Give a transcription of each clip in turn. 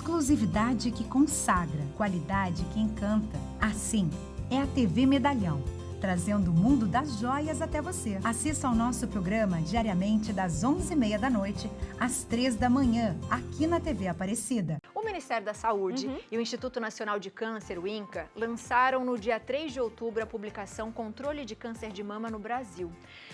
exclusividade que consagra, qualidade que encanta. Assim é a TV Medalhão, trazendo o mundo das joias até você. Assista ao nosso programa diariamente das 11h30 da noite às 3 da manhã, aqui na TV Aparecida. O Ministério da Saúde e o Instituto Nacional de Câncer, o INCA, lançaram no dia 3 de outubro a publicação Controle de Câncer de Mama no Brasil.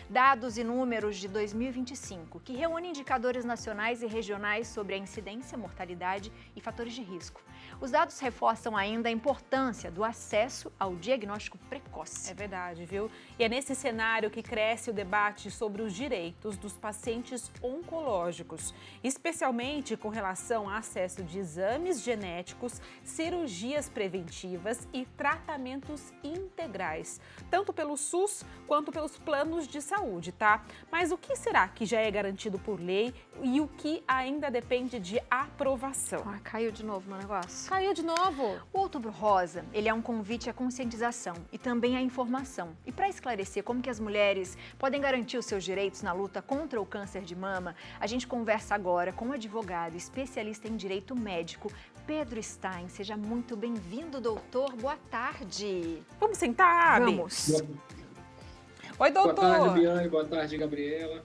Dados e números de 2025, que reúne indicadores nacionais e regionais sobre a incidência, mortalidade e fatores de risco. Os dados reforçam ainda a importância do acesso ao diagnóstico precoce. É verdade, viu? E é nesse cenário que cresce o debate sobre os direitos dos pacientes oncológicos, especialmente com relação ao acesso de exames genéticos, cirurgias preventivas e tratamentos integrais, tanto pelo SUS quanto pelos planos de saúde, tá? Mas o que será que já é garantido por lei e o que ainda depende de aprovação? Ah, caiu de novo no negócio. Caiu de novo. O Outubro Rosa, ele é um convite à conscientização e também à informação. E para esclarecer como que as mulheres podem garantir os seus direitos na luta contra o câncer de mama, a gente conversa agora com o advogado especialista em direito médico, Pedro Stein. Seja muito bem-vindo, doutor. Boa tarde. Vamos sentar, Abi? Vamos. Oi, doutor. Boa tarde, Biane. Boa tarde, Gabriela.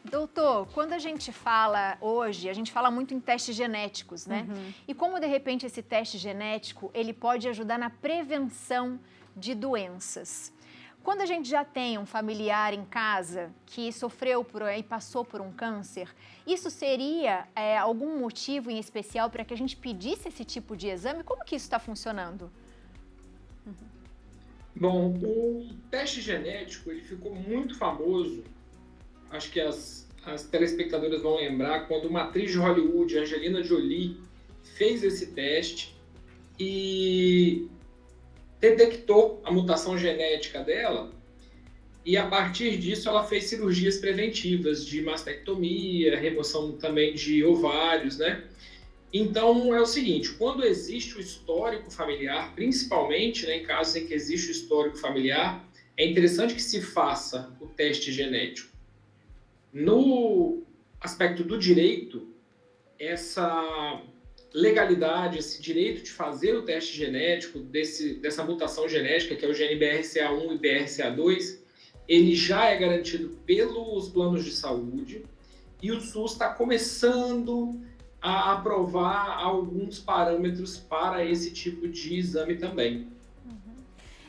Doutor, quando a gente fala hoje, a gente fala muito em testes genéticos, né? E como, de repente, esse teste genético, ele pode ajudar na prevenção de doenças. Quando a gente já tem um familiar em casa que sofreu e passou por um câncer, isso seria algum motivo em especial para que a gente pedisse esse tipo de exame? Como que isso está funcionando? Bom, o teste genético ele ficou muito famoso. Acho que as telespectadoras vão lembrar quando uma atriz de Hollywood, Angelina Jolie, fez esse teste e detectou a mutação genética dela e a partir disso ela fez cirurgias preventivas de mastectomia, remoção também de ovários, né? Então é o seguinte, quando existe o histórico familiar, principalmente, né, em casos em que existe o histórico familiar, é interessante que se faça o teste genético. No aspecto do direito, essa legalidade, esse direito de fazer o teste genético dessa mutação genética, que é o gene BRCA1 e BRCA2, ele já é garantido pelos planos de saúde e o SUS está começando a aprovar alguns parâmetros para esse tipo de exame também.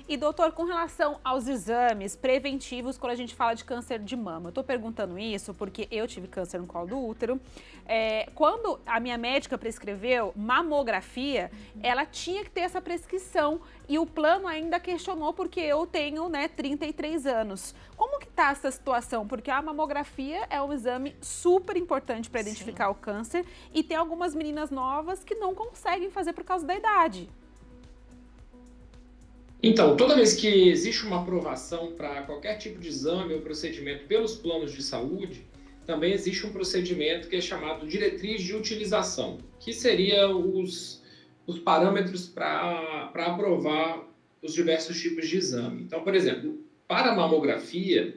E, doutor, com relação aos exames preventivos, quando a gente fala de câncer de mama, eu tô perguntando isso porque eu tive câncer no colo do útero. Quando a minha médica prescreveu mamografia, ela tinha que ter essa prescrição e o plano ainda questionou porque eu tenho, 33 anos. Como que tá essa situação? Porque a mamografia é um exame super importante para identificar o câncer e tem algumas meninas novas que não conseguem fazer por causa da idade. Então, toda vez que existe uma aprovação para qualquer tipo de exame ou procedimento pelos planos de saúde, também existe um procedimento que é chamado diretriz de utilização, que seria os parâmetros para aprovar os diversos tipos de exame. Então, por exemplo, para a mamografia,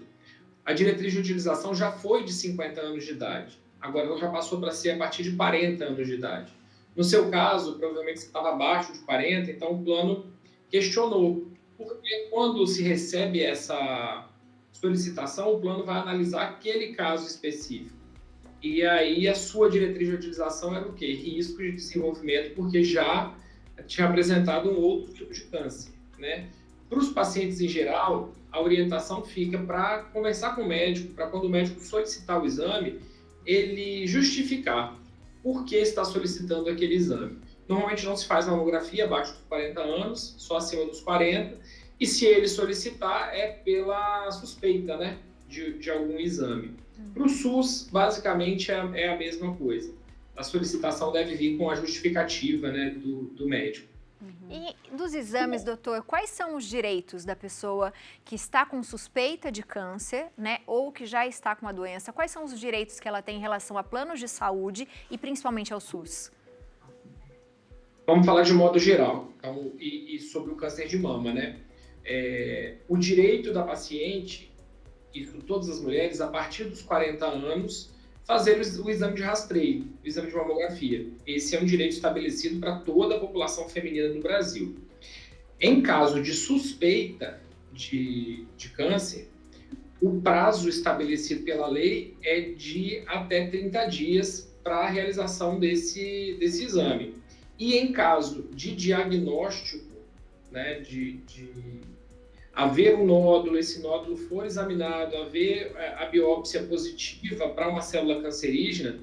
a diretriz de utilização já foi de 50 anos de idade. Agora ela já passou para ser a partir de 40 anos de idade. No seu caso, provavelmente você estava abaixo de 40, então o plano questionou, porque quando se recebe essa solicitação, o plano vai analisar aquele caso específico. E aí a sua diretriz de utilização era o quê? Risco de desenvolvimento, porque já tinha apresentado um outro tipo de câncer, né? Para os pacientes em geral, a orientação fica para conversar com o médico, para quando o médico solicitar o exame, ele justificar por que está solicitando aquele exame. Normalmente não se faz mamografia abaixo dos 40 anos, só acima dos 40, e se ele solicitar é pela suspeita, né, de algum exame. Para o SUS, basicamente é a mesma coisa. A solicitação deve vir com a justificativa, né, do médico. E dos exames, doutor, quais são os direitos da pessoa que está com suspeita de câncer, né, ou que já está com a doença? Quais são os direitos que ela tem em relação a planos de saúde e principalmente ao SUS? Vamos falar de modo geral, então, e sobre o câncer de mama, né? O direito da paciente, isso todas as mulheres, a partir dos 40 anos, fazer o exame de rastreio, o exame de mamografia. Esse é um direito estabelecido para toda a população feminina do Brasil. Em caso de suspeita de câncer, o prazo estabelecido pela lei é de até 30 dias para a realização desse exame. E em caso de diagnóstico, né, de haver um nódulo, esse nódulo for examinado, haver a biópsia positiva para uma célula cancerígena,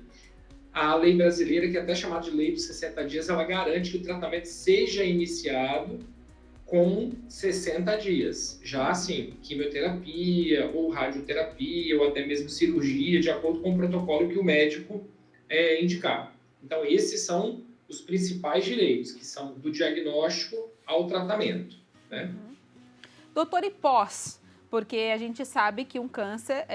a lei brasileira, que é até chamada de lei dos 60 dias, ela garante que o tratamento seja iniciado com 60 dias. Já assim, quimioterapia ou radioterapia ou até mesmo cirurgia, de acordo com o protocolo que o médico indicar. Então, esses são os principais direitos, que são do diagnóstico ao tratamento, né? Doutor, e pós? Porque a gente sabe que um câncer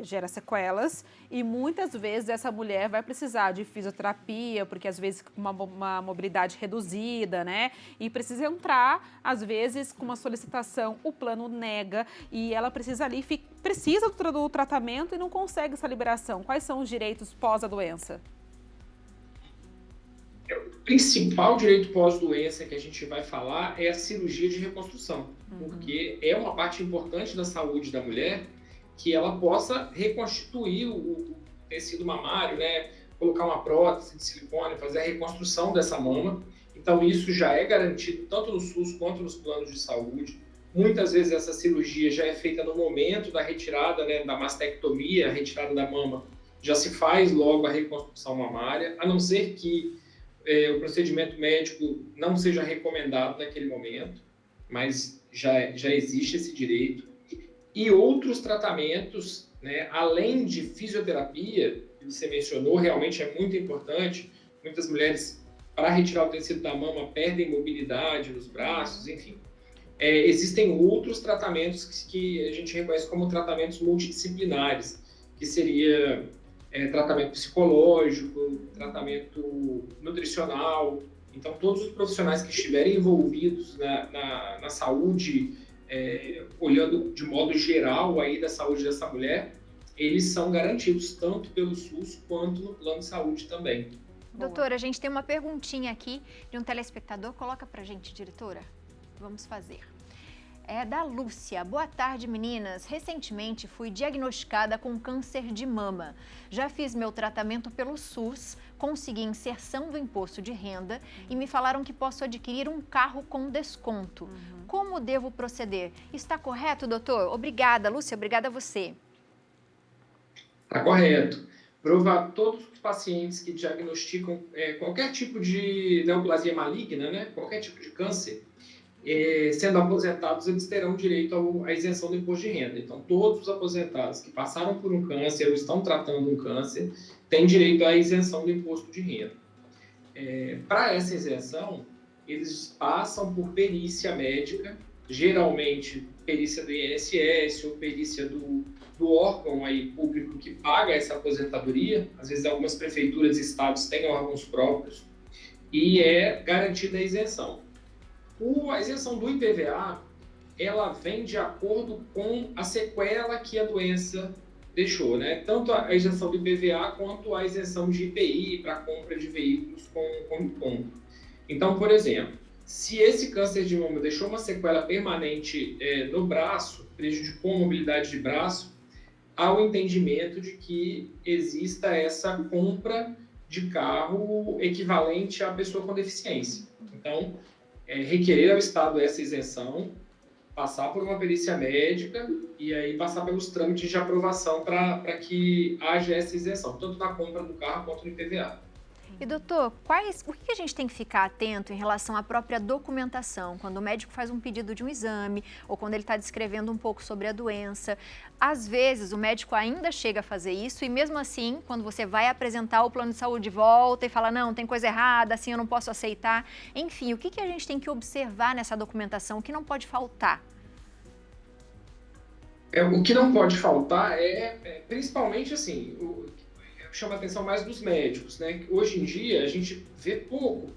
gera sequelas e muitas vezes essa mulher vai precisar de fisioterapia, porque às vezes com uma mobilidade reduzida, né? E precisa entrar, às vezes, com uma solicitação, o plano nega e ela precisa do tratamento e não consegue essa liberação. Quais são os direitos pós a doença? O principal direito pós-doença que a gente vai falar é a cirurgia de reconstrução, porque é uma parte importante da saúde da mulher que ela possa reconstituir o tecido mamário, né? Colocar uma prótese de silicone, fazer a reconstrução dessa mama. Então, isso já é garantido tanto no SUS quanto nos planos de saúde. Muitas vezes essa cirurgia já é feita no momento da retirada, né, da mastectomia, a retirada da mama, já se faz logo a reconstrução mamária, a não ser que o procedimento médico não seja recomendado naquele momento, mas já existe esse direito. E outros tratamentos, né, além de fisioterapia, que você mencionou, realmente é muito importante. Muitas mulheres, para retirar o tecido da mama, perdem mobilidade nos braços, enfim. Existem outros tratamentos que a gente reconhece como tratamentos multidisciplinares, que seria tratamento psicológico, tratamento nutricional. Então, todos os profissionais que estiverem envolvidos na saúde, olhando de modo geral aí da saúde dessa mulher, eles são garantidos tanto pelo SUS quanto no plano de saúde também. Doutora, a gente tem uma perguntinha aqui de um telespectador. Coloca pra gente, diretora. Vamos fazer. É da Lúcia. Boa tarde, meninas. Recentemente fui diagnosticada com câncer de mama. Já fiz meu tratamento pelo SUS, consegui inserção do imposto de renda e me falaram que posso adquirir um carro com desconto. Como devo proceder? Está correto, doutor? Obrigada, Lúcia. Obrigada a você. Está correto. Todos os pacientes que diagnosticam qualquer tipo de neoplasia maligna, né? Qualquer tipo de câncer, sendo aposentados, eles terão direito à isenção do imposto de renda. Então, todos os aposentados que passaram por um câncer ou estão tratando um câncer têm direito à isenção do imposto de renda. Para essa isenção, eles passam por perícia médica, geralmente perícia do INSS ou perícia do órgão aí público que paga essa aposentadoria. Às vezes, algumas prefeituras e estados têm órgãos próprios e é garantida a isenção. A isenção do IPVA, ela vem de acordo com a sequela que a doença deixou, né? Tanto a isenção do IPVA quanto a isenção de IPI para compra de veículos com encontro. Então, por exemplo, se esse câncer de mama deixou uma sequela permanente no braço, prejudicou a mobilidade de braço, há o entendimento de que exista essa compra de carro equivalente à pessoa com deficiência. Então, requerer ao Estado essa isenção, passar por uma perícia médica e aí passar pelos trâmites de aprovação para que haja essa isenção, tanto na compra do carro quanto no IPVA. E doutor, o que a gente tem que ficar atento em relação à própria documentação? Quando o médico faz um pedido de um exame ou quando ele está descrevendo um pouco sobre a doença, às vezes o médico ainda chega a fazer isso e mesmo assim, quando você vai apresentar o plano de saúde, volta e fala, não, tem coisa errada, assim eu não posso aceitar. Enfim, o que a gente tem que observar nessa documentação, o que não pode faltar? O que não pode faltar principalmente assim, chama a atenção mais dos médicos, né? Hoje em dia a gente vê pouco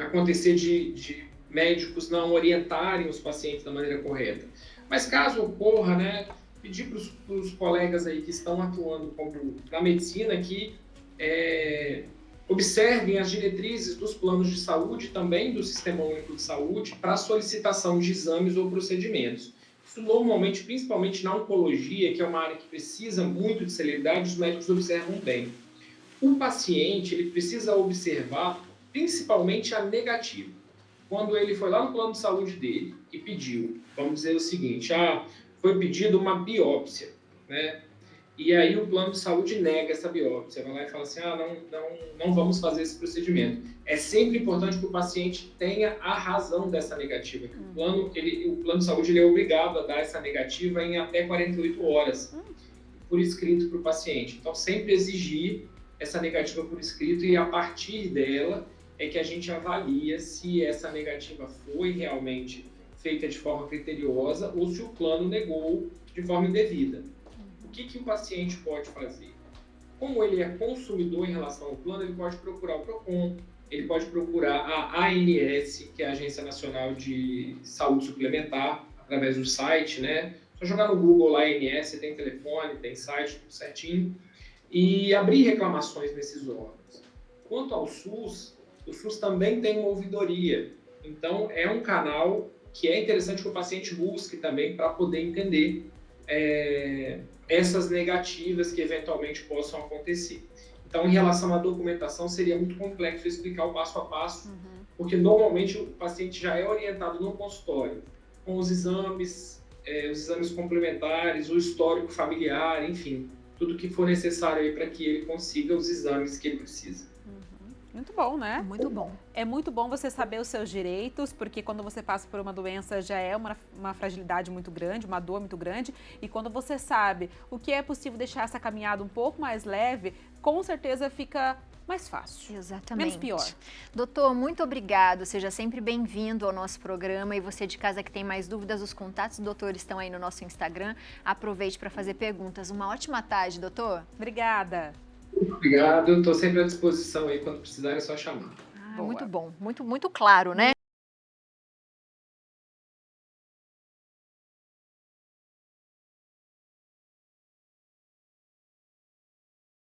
acontecer de médicos não orientarem os pacientes da maneira correta. Mas caso ocorra, né, pedir para os colegas aí que estão atuando na medicina que observem as diretrizes dos planos de saúde e também do Sistema Único de Saúde para a solicitação de exames ou procedimentos. Isso normalmente, principalmente na oncologia, que é uma área que precisa muito de celeridade, os médicos observam bem. O paciente ele precisa observar principalmente a negativa. Quando ele foi lá no plano de saúde dele e pediu, vamos dizer o seguinte, foi pedido uma biópsia, né? E aí o plano de saúde nega essa biópsia, vai lá e fala assim, não vamos fazer esse procedimento. É sempre importante que o paciente tenha a razão dessa negativa. O plano de saúde ele é obrigado a dar essa negativa em até 48 horas, por escrito para o paciente. Então, sempre exigir essa negativa por escrito e a partir dela é que a gente avalia se essa negativa foi realmente feita de forma criteriosa ou se o plano negou de forma indevida. O que o paciente pode fazer? Como ele é consumidor em relação ao plano, ele pode procurar o PROCON, ele pode procurar a ANS, que é a Agência Nacional de Saúde Suplementar, através do site, né? Só jogar no Google lá, ANS, tem telefone, tem site, tudo certinho, e abrir reclamações nesses órgãos. Quanto ao SUS, o SUS também tem uma ouvidoria, então é um canal que é interessante que o paciente busque também para poder entender essas negativas que eventualmente possam acontecer. Então, em relação à documentação, seria muito complexo explicar o passo a passo, porque normalmente o paciente já é orientado no consultório, com os exames complementares, o histórico familiar, enfim, tudo que for necessário aí para que ele consiga os exames que ele precisa. Muito bom, né? Muito bom. É muito bom você saber os seus direitos, porque quando você passa por uma doença já é uma fragilidade muito grande, uma dor muito grande, e quando você sabe o que é possível deixar essa caminhada um pouco mais leve, com certeza fica mais fácil. Exatamente. Menos pior. Doutor, muito obrigado. Seja sempre bem-vindo ao nosso programa. E você de casa que tem mais dúvidas, os contatos do doutor estão aí no nosso Instagram. Aproveite para fazer perguntas. Uma ótima tarde, doutor. Obrigada. Obrigado, estou sempre à disposição aí, quando precisar é só chamar. Muito bom, muito claro, né?